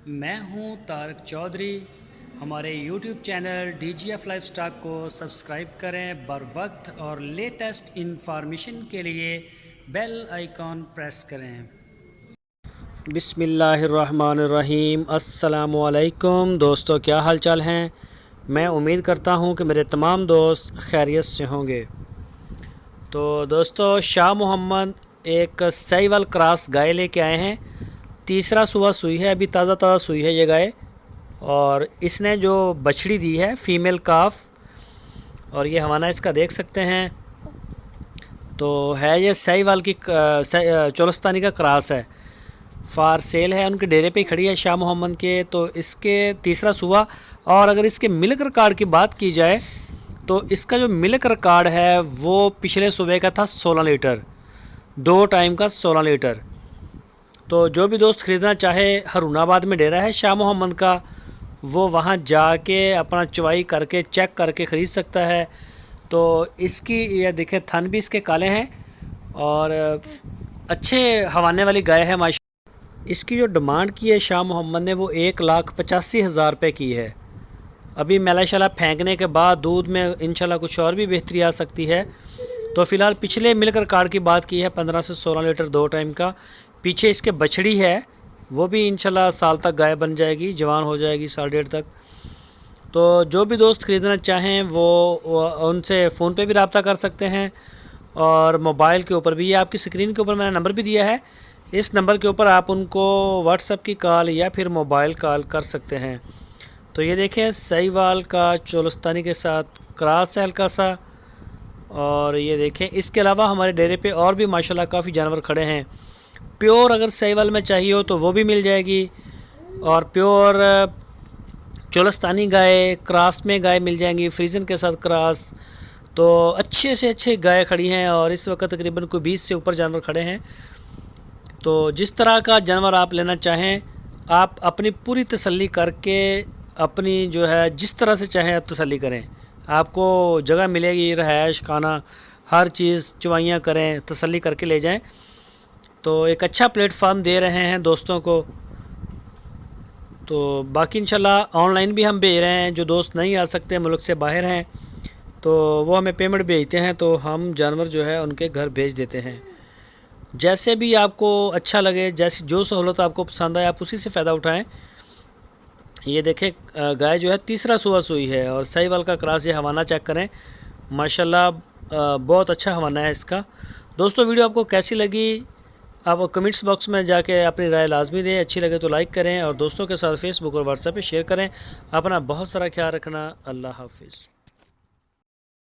میں ہوں طارق چودھری۔ ہمارے YouTube channel D G F livestock کو سبسکرائب کریں بر وقت اور لیٹسٹ انفارمیشن کے لیے بیل آئیکن پریس کریں۔ بسم اللہ الرحمن الرحیم۔ السلام علیکم دوستو، کیا حال چال ہیں؟ میں امید کرتا ہوں کہ میرے تمام دوست خیریت سے ہوں گے۔ تو دوستو، شاہ محمد ایک سہیوال کراس گائے لے کے آئے ہیں۔ تیسرا صبح سوئی ہے، ابھی تازہ سوئی ہے یہ گائے، اور اس نے جو بچڑی دی ہے فیمیل کاف، اور یہ حوانہ اس کا دیکھ سکتے ہیں۔ تو ہے یہ سہیوال کی چولستانی کا کراس ہے، فار سیل ہے، ان کے ڈیرے پہ ہی کھڑی ہے شاہ محمد کے۔ تو اس کے تیسرا صبح، اور اگر اس کے ملک ریکارڈ کی بات کی جائے تو اس کا جو ملک ریکارڈ ہے وہ پچھلے صبح کا تھا 16 لیٹر، 2 ٹائم کا 16 لیٹر۔ تو جو بھی دوست خریدنا چاہے، ہارون آباد میں ڈیرا ہے شاہ محمد کا، وہ وہاں جا کے اپنا چوائی کر کے چیک کر کے خرید سکتا ہے۔ تو اس کی یہ دیکھیں، تھن بھی اس کے کالے ہیں اور اچھے حوانے والی گائے ہے ماشاءاللہ۔ اس کی جو ڈیمانڈ کی ہے شاہ محمد نے وہ 1,85,000 روپے کی ہے۔ ابھی میلا شالا پھینکنے کے بعد دودھ میں انشاءاللہ کچھ اور بھی بہتری آ سکتی ہے۔ تو فی الحال پچھلے ملک ریکارڈ کی بات کی ہے 15 سے 16 لیٹر 2 ٹائم کا۔ پیچھے اس کے بچڑی ہے، وہ بھی انشاءاللہ سال تک گائے بن جائے گی، جوان ہو جائے گی سال ڈیڑھ تک۔ تو جو بھی دوست خریدنا چاہیں وہ ان سے فون پہ بھی رابطہ کر سکتے ہیں، اور موبائل کے اوپر بھی، یہ آپ کی اسکرین کے اوپر میں نے نمبر بھی دیا ہے، اس نمبر کے اوپر آپ ان کو واٹس ایپ کی کال یا پھر موبائل کال کر سکتے ہیں۔ تو یہ دیکھیں، سہیوال کا چولستانی کے ساتھ کراس ہے ہلکا سا، اور یہ دیکھیں اس کے علاوہ ہمارے ڈیرے پہ اور بھی ماشاءاللہ کافی جانور کھڑے ہیں۔ پیور اگر سہیوال میں چاہیے ہو تو وہ بھی مل جائے گی، اور پیور چولستانی گائے کراس میں گائے مل جائیں گی، فریزن کے ساتھ کراس۔ تو اچھے سے اچھے گائے کھڑی ہیں، اور اس وقت تقریباً کوئی 20 سے اوپر جانور کھڑے ہیں۔ تو جس طرح کا جانور آپ لینا چاہیں، آپ اپنی پوری تسلی کر کے، اپنی جو ہے جس طرح سے چاہیں آپ تسلی کریں، آپ کو جگہ ملے گی، رہائش خانہ ہر چیز، چوائیاں کریں، تسلی کر کے لے جائیں۔ تو ایک اچھا پلیٹ فارم دے رہے ہیں دوستوں کو۔ تو باقی انشاءاللہ آن لائن بھی ہم بھیج رہے ہیں، جو دوست نہیں آ سکتے ملک سے باہر ہیں تو وہ ہمیں پیمنٹ بھیجتے ہیں، تو ہم جانور جو ہے ان کے گھر بھیج دیتے ہیں۔ جیسے بھی آپ کو اچھا لگے، جیسی جو سہولت آپ کو پسند آئے، آپ اسی سے فائدہ اٹھائیں۔ یہ دیکھیں گائے جو ہے تیسرا صبح سوئی ہے، اور سہیوال کا کراس، یہ حوانہ چیک کریں، ماشاءاللہ بہت اچھا حوانہ ہے اس کا۔ دوستو، ویڈیو آپ کو کیسی لگی؟ آپ کمنٹس باکس میں جا کے اپنی رائے لازمی دیں، اچھی لگے تو لائک کریں، اور دوستوں کے ساتھ فیس بک اور واٹس ایپ پہ شیئر کریں۔ اپنا بہت سارا خیال رکھنا۔ اللہ حافظ۔